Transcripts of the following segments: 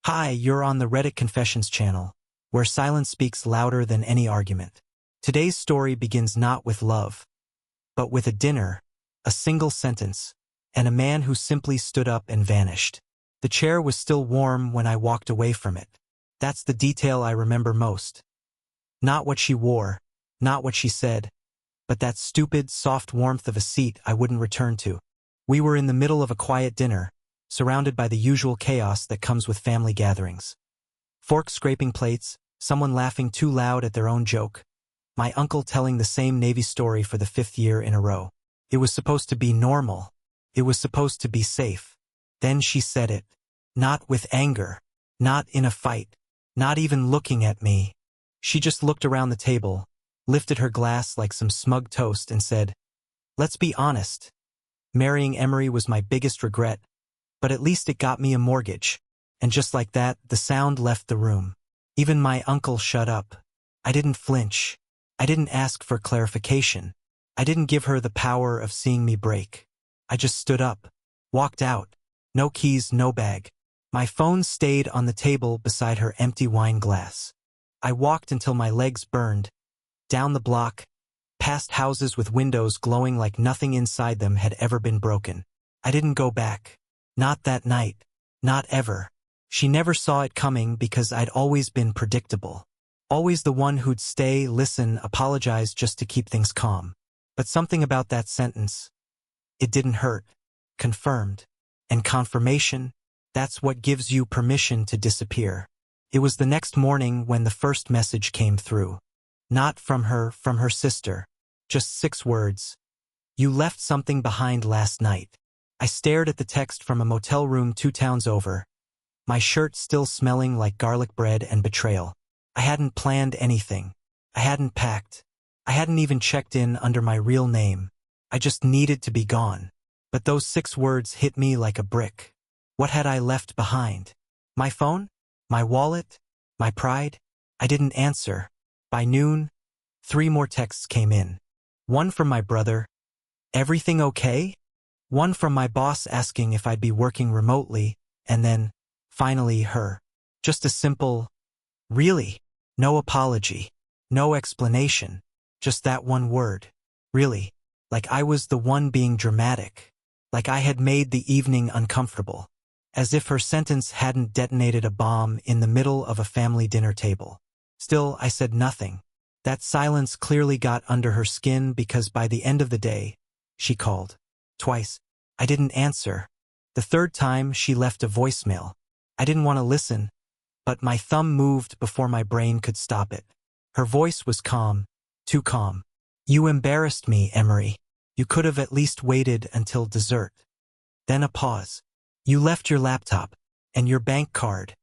Hi, you're on the Reddit Confessions channel, where silence speaks louder than any argument. Today's story begins not with love, but with a dinner, a single sentence, and a man who simply stood up and vanished. The chair was still warm when I walked away from it. That's the detail I remember most. Not what she wore, not what she said, but that stupid, soft warmth of a seat I wouldn't return to. We were in the middle of a quiet dinner, surrounded by the usual chaos that comes with family gatherings. Forks scraping plates, someone laughing too loud at their own joke, my uncle telling the same Navy story for the 5th year in a row. It was supposed to be normal. It was supposed to be safe. Then she said it. Not with anger. Not in a fight. Not even looking at me. She just looked around the table, lifted her glass like some smug toast and said, "Let's be honest. Marrying Emery was my biggest regret, but at least it got me a mortgage." And just like that, the sound left the room. Even my uncle shut up. I didn't flinch. I didn't ask for clarification. I didn't give her the power of seeing me break. I just stood up, walked out. No keys, no bag. My phone stayed on the table beside her empty wine glass. I walked until my legs burned, down the block, past houses with windows glowing like nothing inside them had ever been broken. I didn't go back. Not that night. Not ever. She never saw it coming because I'd always been predictable. Always the one who'd stay, listen, apologize just to keep things calm. But something about that sentence, it didn't hurt. Confirmed. And confirmation, that's what gives you permission to disappear. It was the next morning when the first message came through. Not from her sister. Just 6 words. "You left something behind last night." I stared at the text from a motel room 2 towns over, my shirt still smelling like garlic bread and betrayal. I hadn't planned anything. I hadn't packed. I hadn't even checked in under my real name. I just needed to be gone. But those 6 words hit me like a brick. What had I left behind? My phone? My wallet? My pride? I didn't answer. By noon, 3 more texts came in. One from my brother, "Everything okay?" One from my boss asking if I'd be working remotely, and then, finally, her. Just a simple, "Really?" No apology. No explanation. Just that one word. Really. Like I was the one being dramatic. Like I had made the evening uncomfortable. As if her sentence hadn't detonated a bomb in the middle of a family dinner table. Still, I said nothing. That silence clearly got under her skin because by the end of the day, she called. Twice. I didn't answer. The 3rd time, she left a voicemail. I didn't want to listen, but my thumb moved before my brain could stop it. Her voice was calm. Too calm. "You embarrassed me, Emery. You could have at least waited until dessert." Then a pause. "You left your laptop and your bank card.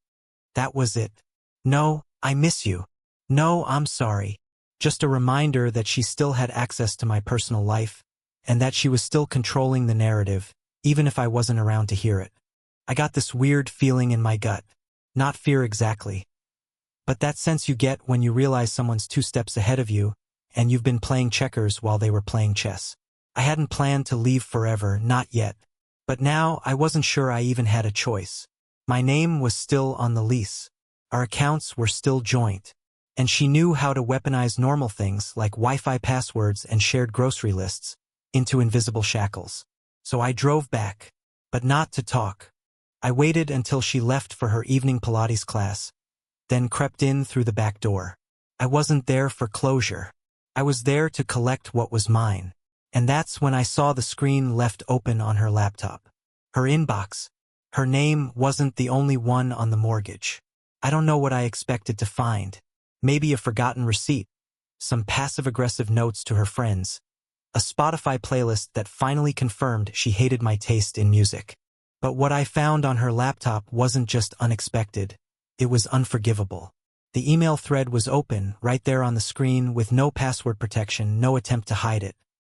That was it. No, I miss you. No, I'm sorry." Just a reminder that she still had access to my personal life, and that she was still controlling the narrative, even if I wasn't around to hear it. I got this weird feeling in my gut. Not fear exactly, but that sense you get when you realize someone's 2 steps ahead of you, and you've been playing checkers while they were playing chess. I hadn't planned to leave forever, not yet. But now I wasn't sure I even had a choice. My name was still on the lease. Our accounts were still joint. And she knew how to weaponize normal things like Wi-Fi passwords and shared grocery lists into invisible shackles. So I drove back, but not to talk. I waited until she left for her evening Pilates class, then crept in through the back door. I wasn't there for closure. I was there to collect what was mine. And that's when I saw the screen left open on her laptop. Her inbox. Her name wasn't the only one on the mortgage. I don't know what I expected to find. Maybe a forgotten receipt, some passive-aggressive notes to her friends, a Spotify playlist that finally confirmed she hated my taste in music. But what I found on her laptop wasn't just unexpected, it was unforgivable. The email thread was open, right there on the screen, with no password protection, no attempt to hide it.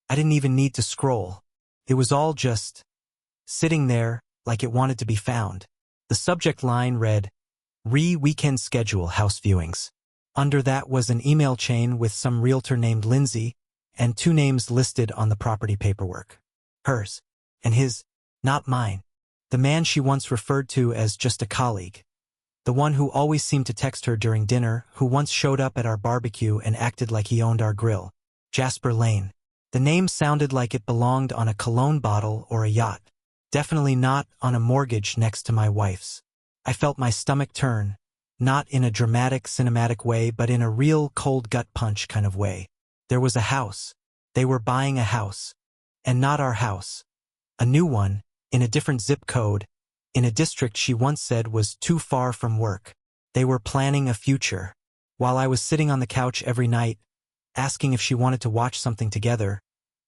I didn't even need to scroll. It was all just sitting there, like it wanted to be found. The subject line read, "Weekend schedule house viewings." Under that was an email chain with some realtor named Lindsay, and 2 names listed on the property paperwork. Hers. And his. Not mine. The man she once referred to as just a colleague. The one who always seemed to text her during dinner, who once showed up at our barbecue and acted like he owned our grill. Jasper Lane. The name sounded like it belonged on a cologne bottle or a yacht. Definitely not on a mortgage next to my wife's. I felt my stomach turn, not in a dramatic, cinematic way, but in a real cold gut punch kind of way. There was a house. They were buying a house. And not our house. A new one, in a different zip code, in a district she once said was too far from work. They were planning a future. While I was sitting on the couch every night, asking if she wanted to watch something together,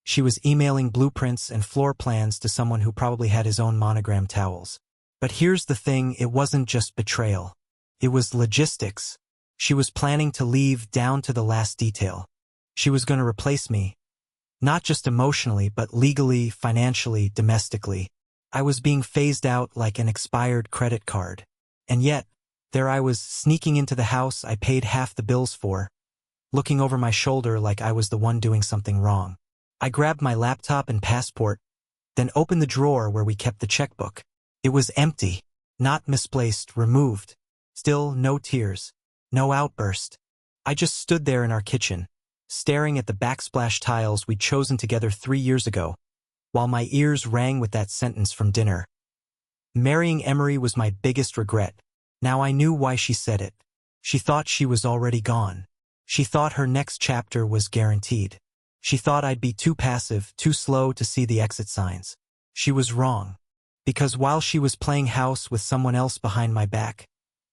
she was emailing blueprints and floor plans to someone who probably had his own monogram towels. But here's the thing, it wasn't just betrayal. It was logistics. She was planning to leave down to the last detail. She was going to replace me. Not just emotionally, but legally, financially, domestically. I was being phased out like an expired credit card. And yet, there I was, sneaking into the house I paid half the bills for, looking over my shoulder like I was the one doing something wrong. I grabbed my laptop and passport, then opened the drawer where we kept the checkbook. It was empty, not misplaced, removed. Still, no tears, no outburst. I just stood there in our kitchen, staring at the backsplash tiles we'd chosen together 3 years ago, while my ears rang with that sentence from dinner. Marrying Emery was my biggest regret. Now I knew why she said it. She thought she was already gone. She thought her next chapter was guaranteed. She thought I'd be too passive, too slow to see the exit signs. She was wrong. Because while she was playing house with someone else behind my back,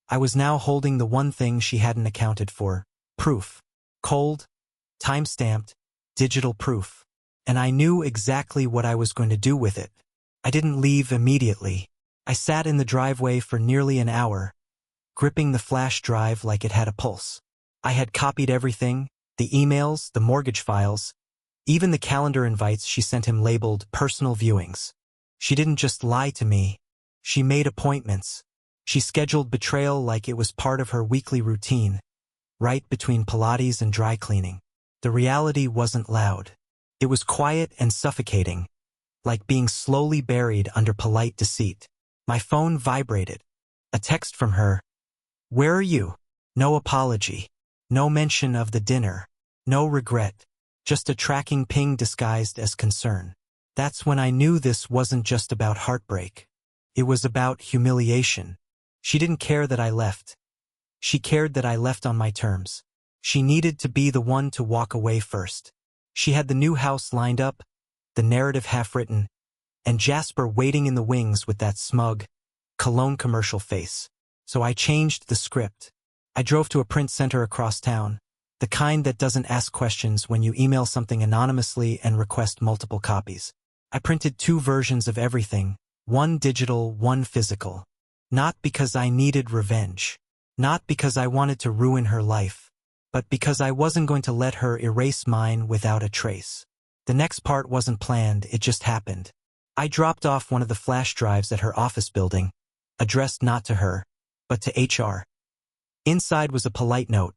I was now holding the one thing she hadn't accounted for. Proof. Cold, time-stamped, digital proof. And I knew exactly what I was going to do with it. I didn't leave immediately. I sat in the driveway for nearly an hour, gripping the flash drive like it had a pulse. I had copied everything, the emails, the mortgage files, even the calendar invites she sent him labeled personal viewings. She didn't just lie to me. She made appointments. She scheduled betrayal like it was part of her weekly routine, right between Pilates and dry cleaning. The reality wasn't loud. It was quiet and suffocating, like being slowly buried under polite deceit. My phone vibrated. A text from her. "Where are you?" No apology. No mention of the dinner. No regret. Just a tracking ping disguised as concern. That's when I knew this wasn't just about heartbreak. It was about humiliation. She didn't care that I left. She cared that I left on my terms. She needed to be the one to walk away first. She had the new house lined up, the narrative half-written, and Jasper waiting in the wings with that smug, cologne commercial face. So I changed the script. I drove to a print center across town, the kind that doesn't ask questions when you email something anonymously and request multiple copies. I printed 2 versions of everything, one digital, one physical. Not because I needed revenge. Not because I wanted to ruin her life. But because I wasn't going to let her erase mine without a trace. The next part wasn't planned, it just happened. I dropped off one of the flash drives at her office building, addressed not to her, but to HR. Inside was a polite note.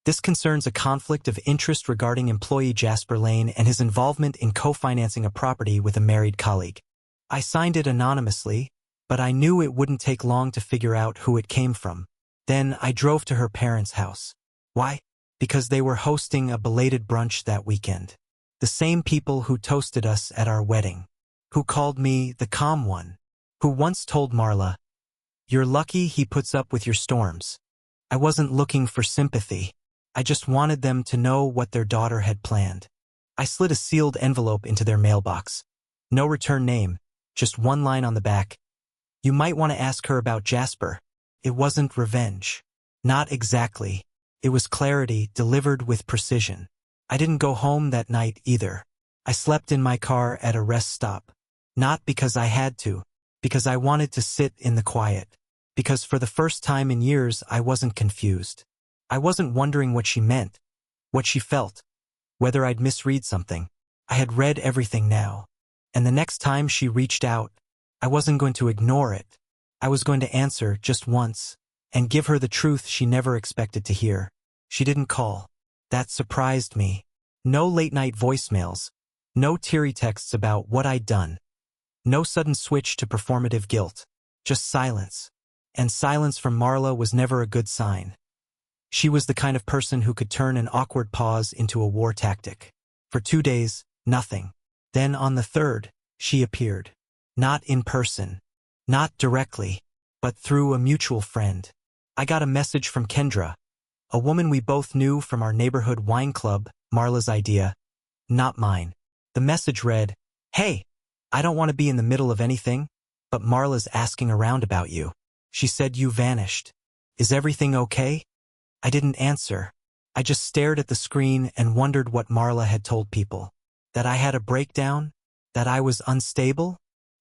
This concerns a conflict of interest regarding employee Jasper Lane and his involvement in co-financing a property with a married colleague. I signed it anonymously, but I knew it wouldn't take long to figure out who it came from. Then I drove to her parents' house. Why? Because they were hosting a belated brunch that weekend. The same people who toasted us at our wedding. Who called me the calm one. Who once told Marla, "You're lucky he puts up with your storms." I wasn't looking for sympathy. I just wanted them to know what their daughter had planned. I slid a sealed envelope into their mailbox. No return name, just one line on the back. "You might want to ask her about Jasper." It wasn't revenge. Not exactly. It was clarity delivered with precision. I didn't go home that night either. I slept in my car at a rest stop. Not because I had to, because I wanted to sit in the quiet. Because for the first time in years I wasn't confused. I wasn't wondering what she meant, what she felt, whether I'd misread something. I had read everything now. And the next time she reached out, I wasn't going to ignore it. I was going to answer just once, and give her the truth she never expected to hear. She didn't call. That surprised me. No late-night voicemails. No teary texts about what I'd done. No sudden switch to performative guilt. Just silence. And silence from Marla was never a good sign. She was the kind of person who could turn an awkward pause into a war tactic. For 2 days, nothing. Then on the third, she appeared. Not in person. Not directly. But through a mutual friend. I got a message from Kendra, a woman we both knew from our neighborhood wine club, Marla's idea, not mine. The message read, "Hey, I don't want to be in the middle of anything, but Marla's asking around about you. She said you vanished. Is everything okay?" I didn't answer. I just stared at the screen and wondered what Marla had told people. That I had a breakdown? That I was unstable?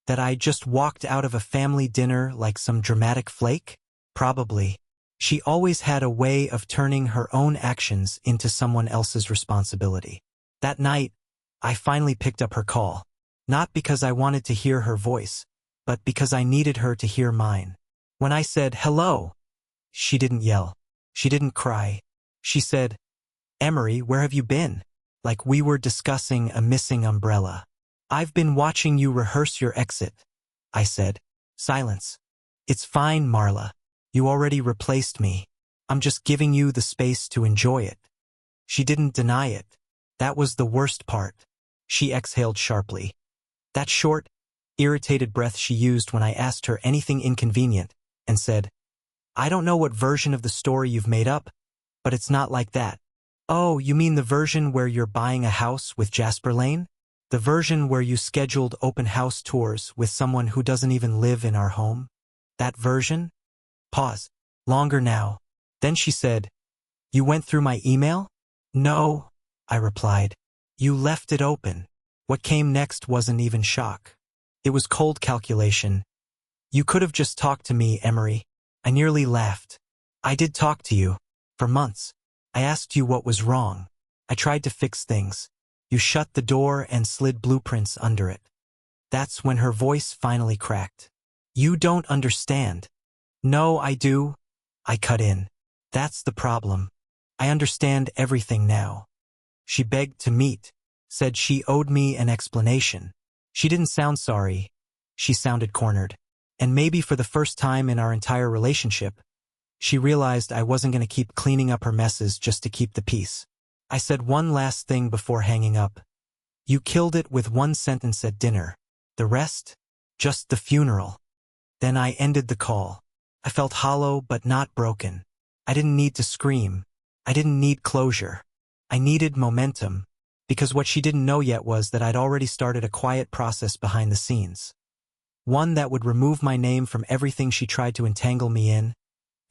That I just walked out of a family dinner like some dramatic flake? Probably. She always had a way of turning her own actions into someone else's responsibility. That night, I finally picked up her call. Not because I wanted to hear her voice, but because I needed her to hear mine. When I said, "Hello," she didn't yell. She didn't cry. She said, "Emery, where have you been?" Like we were discussing a missing umbrella. "I've been watching you rehearse your exit," I said. Silence. "It's fine, Marla. You already replaced me. I'm just giving you the space to enjoy it." She didn't deny it. That was the worst part. She exhaled sharply. That short, irritated breath she used when I asked her anything inconvenient, and said, "I don't know what version of the story you've made up, but it's not like that." "Oh, you mean the version where you're buying a house with Jasper Lane? The version where you scheduled open house tours with someone who doesn't even live in our home? That version?" Pause. Longer now. Then she said, "You went through my email?" "No," I replied. "You left it open." What came next wasn't even shock. It was cold calculation. "You could have just talked to me, Emery." I nearly laughed. "I did talk to you. For months. I asked you what was wrong. I tried to fix things. You shut the door and slid blueprints under it." That's when her voice finally cracked. "You don't understand." "No, I do." I cut in. "That's the problem. I understand everything now." She begged to meet. Said she owed me an explanation. She didn't sound sorry. She sounded cornered. And maybe for the first time in our entire relationship, she realized I wasn't going to keep cleaning up her messes just to keep the peace. I said one last thing before hanging up. "You killed it with one sentence at dinner. The rest? Just the funeral." Then I ended the call. I felt hollow but not broken. I didn't need to scream. I didn't need closure. I needed momentum, because what she didn't know yet was that I'd already started a quiet process behind the scenes. One that would remove my name from everything she tried to entangle me in,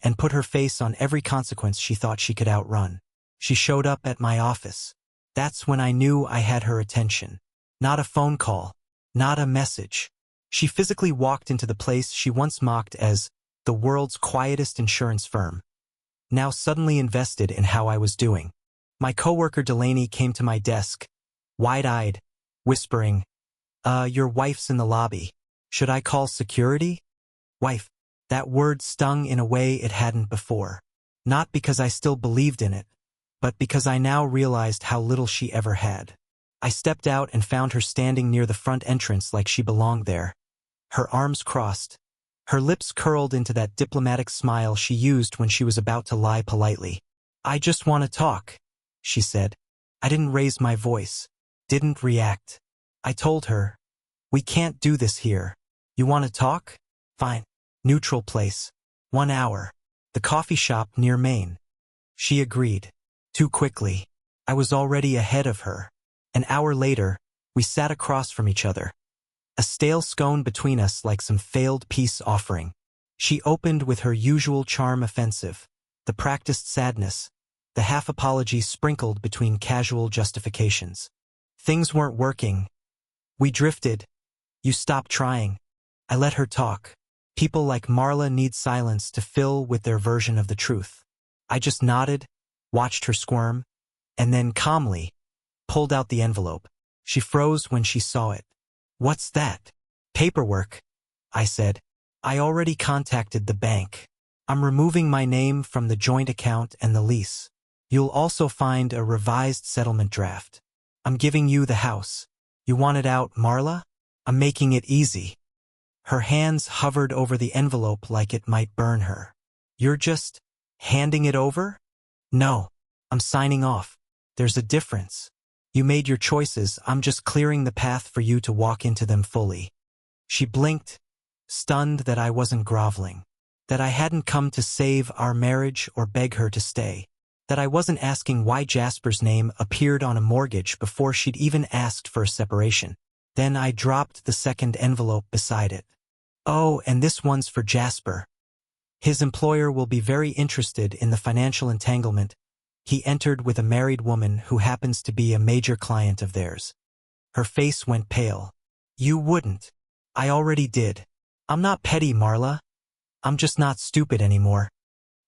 and put her face on every consequence she thought she could outrun. She showed up at my office. That's when I knew I had her attention. Not a phone call. Not a message. She physically walked into the place she once mocked as the world's quietest insurance firm, now suddenly invested in how I was doing. My coworker Delaney came to my desk, wide-eyed, whispering, Your wife's in the lobby. Should I call security?" Wife. That word stung in a way it hadn't before. Not because I still believed in it, but because I now realized how little she ever had. I stepped out and found her standing near the front entrance like she belonged there. Her arms crossed. Her lips curled into that diplomatic smile she used when she was about to lie politely. "I just want to talk," she said. I didn't raise my voice. Didn't react. I told her, "We can't do this here. You want to talk? Fine. Neutral place. 1 hour. The coffee shop near Maine." She agreed. Too quickly. I was already ahead of her. An hour later, we sat across from each other. A stale scone between us like some failed peace offering. She opened with her usual charm offensive, the practiced sadness, the half-apology sprinkled between casual justifications. Things weren't working. We drifted. You stopped trying. I let her talk. People like Marla need silence to fill with their version of the truth. I just nodded, watched her squirm, and then calmly pulled out the envelope. She froze when she saw it. "What's that?" "Paperwork," I said. "I already contacted the bank. I'm removing my name from the joint account and the lease. You'll also find a revised settlement draft. I'm giving you the house. You want it out, Marla? I'm making it easy." Her hands hovered over the envelope like it might burn her. "You're just handing it over?" "No. I'm signing off. There's a difference. You made your choices, I'm just clearing the path for you to walk into them fully." She blinked, stunned that I wasn't groveling, that I hadn't come to save our marriage or beg her to stay, that I wasn't asking why Jasper's name appeared on a mortgage before she'd even asked for a separation. Then I dropped the second envelope beside it. "Oh, and this one's for Jasper. His employer will be very interested in the financial entanglement he entered with a married woman who happens to be a major client of theirs." Her face went pale. "You wouldn't." "I already did. I'm not petty, Marla. I'm just not stupid anymore."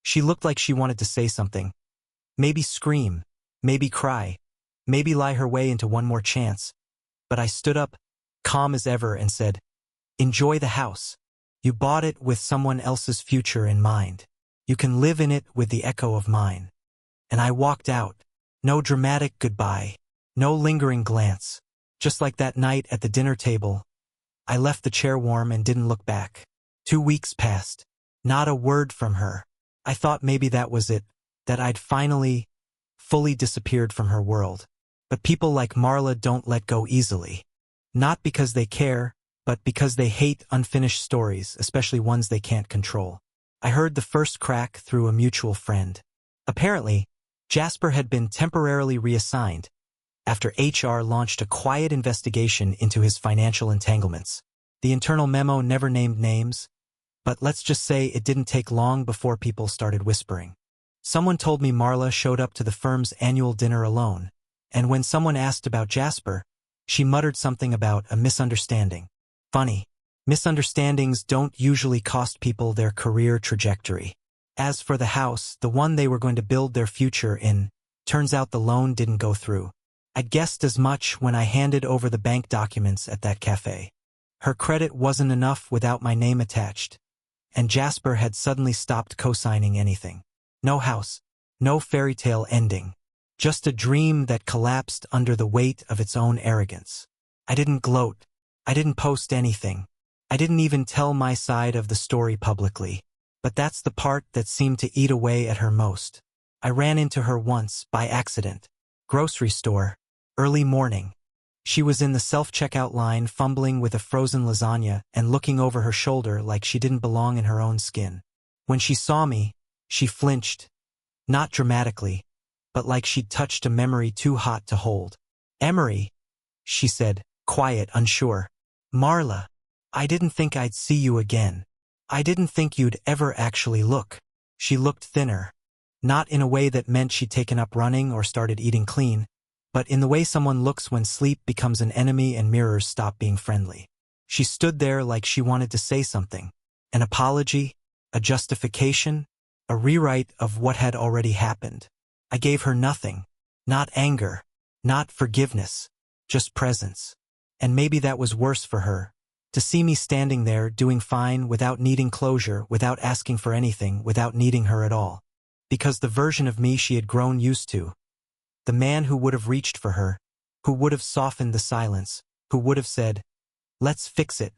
She looked like she wanted to say something. Maybe scream, maybe cry, maybe lie her way into one more chance. But I stood up, calm as ever, and said, "Enjoy the house. You bought it with someone else's future in mind. You can live in it with the echo of mine." And I walked out. No dramatic goodbye, no lingering glance. Just like that night at the dinner table, I left the chair warm and didn't look back. 2 weeks passed. Not a word from her. I thought maybe that was it, that I'd finally, fully disappeared from her world. But people like Marla don't let go easily. Not because they care, but because they hate unfinished stories, especially ones they can't control. I heard the first crack through a mutual friend. Apparently, Jasper had been temporarily reassigned after HR launched a quiet investigation into his financial entanglements. The internal memo never named names, but let's just say it didn't take long before people started whispering. Someone told me Marla showed up to the firm's annual dinner alone, and when someone asked about Jasper, she muttered something about a misunderstanding. Funny, misunderstandings don't usually cost people their career trajectory. As for the house, the one they were going to build their future in, turns out the loan didn't go through. I'd guessed as much when I handed over the bank documents at that cafe. Her credit wasn't enough without my name attached, and Jasper had suddenly stopped co-signing anything. No house, no fairy tale ending, just a dream that collapsed under the weight of its own arrogance. I didn't gloat. I didn't post anything. I didn't even tell my side of the story publicly. But that's the part that seemed to eat away at her most. I ran into her once, by accident. Grocery store. Early morning. She was in the self-checkout line fumbling with a frozen lasagna and looking over her shoulder like she didn't belong in her own skin. When she saw me, she flinched. Not dramatically, but like she'd touched a memory too hot to hold. "Emery," she said, quiet, unsure. "Marla, I didn't think I'd see you again. I didn't think you'd ever actually look." She looked thinner. Not in a way that meant she'd taken up running or started eating clean, but in the way someone looks when sleep becomes an enemy and mirrors stop being friendly. She stood there like she wanted to say something. An apology, a justification, a rewrite of what had already happened. I gave her nothing. Not anger, not forgiveness, just presence. And maybe that was worse for her. To see me standing there, doing fine, without needing closure, without asking for anything, without needing her at all. Because the version of me she had grown used to, the man who would have reached for her, who would have softened the silence, who would have said, "Let's fix it,"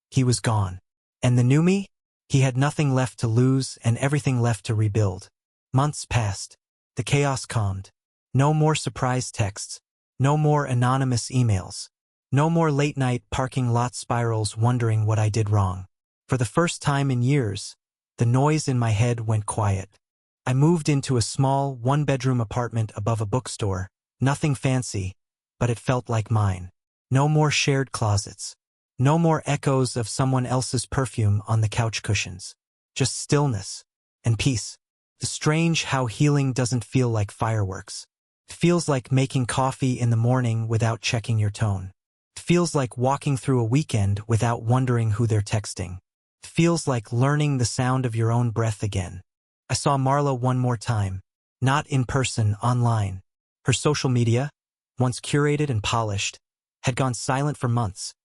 he was gone. And the new me? He had nothing left to lose and everything left to rebuild. Months passed. The chaos calmed. No more surprise texts. No more anonymous emails. No more late-night parking lot spirals wondering what I did wrong. For the first time in years, the noise in my head went quiet. I moved into a small, one-bedroom apartment above a bookstore. Nothing fancy, but it felt like mine. No more shared closets. No more echoes of someone else's perfume on the couch cushions. Just stillness and peace. It's strange how healing doesn't feel like fireworks. It feels like making coffee in the morning without checking your tone. It feels like walking through a weekend without wondering who they're texting. It feels like learning the sound of your own breath again. I saw Marla one more time. Not in person, online. Her social media, once curated and polished, had gone silent for months,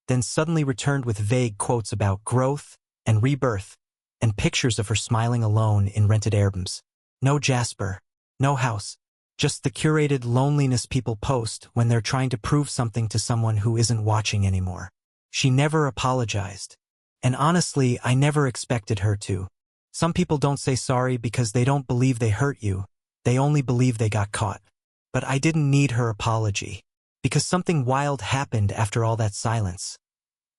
then suddenly returned with vague quotes about growth and rebirth, and pictures of her smiling alone in rented albums. No Jasper, no house, just the curated loneliness people post when they're trying to prove something to someone who isn't watching anymore. She never apologized. And honestly, I never expected her to. Some people don't say sorry because they don't believe they hurt you. They only believe they got caught. But I didn't need her apology. Because something wild happened after all that silence.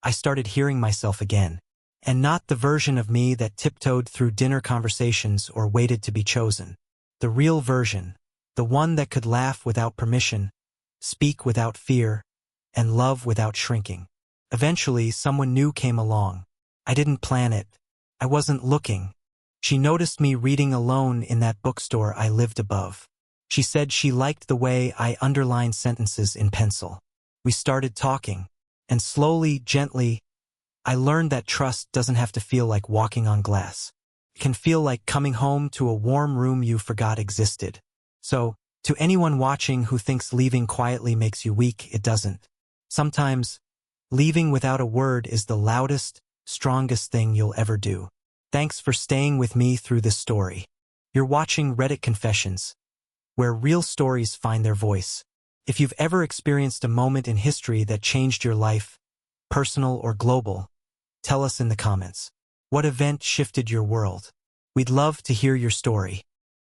I started hearing myself again. And not the version of me that tiptoed through dinner conversations or waited to be chosen. The real version. The one that could laugh without permission, speak without fear, and love without shrinking. Eventually, someone new came along. I didn't plan it. I wasn't looking. She noticed me reading alone in that bookstore I lived above. She said she liked the way I underlined sentences in pencil. We started talking, and slowly, gently, I learned that trust doesn't have to feel like walking on glass. It can feel like coming home to a warm room you forgot existed. So, to anyone watching who thinks leaving quietly makes you weak, it doesn't. Sometimes, leaving without a word is the loudest, strongest thing you'll ever do. Thanks for staying with me through this story. You're watching Reddit Confessions, where real stories find their voice. If you've ever experienced a moment in history that changed your life, personal or global, tell us in the comments. What event shifted your world? We'd love to hear your story.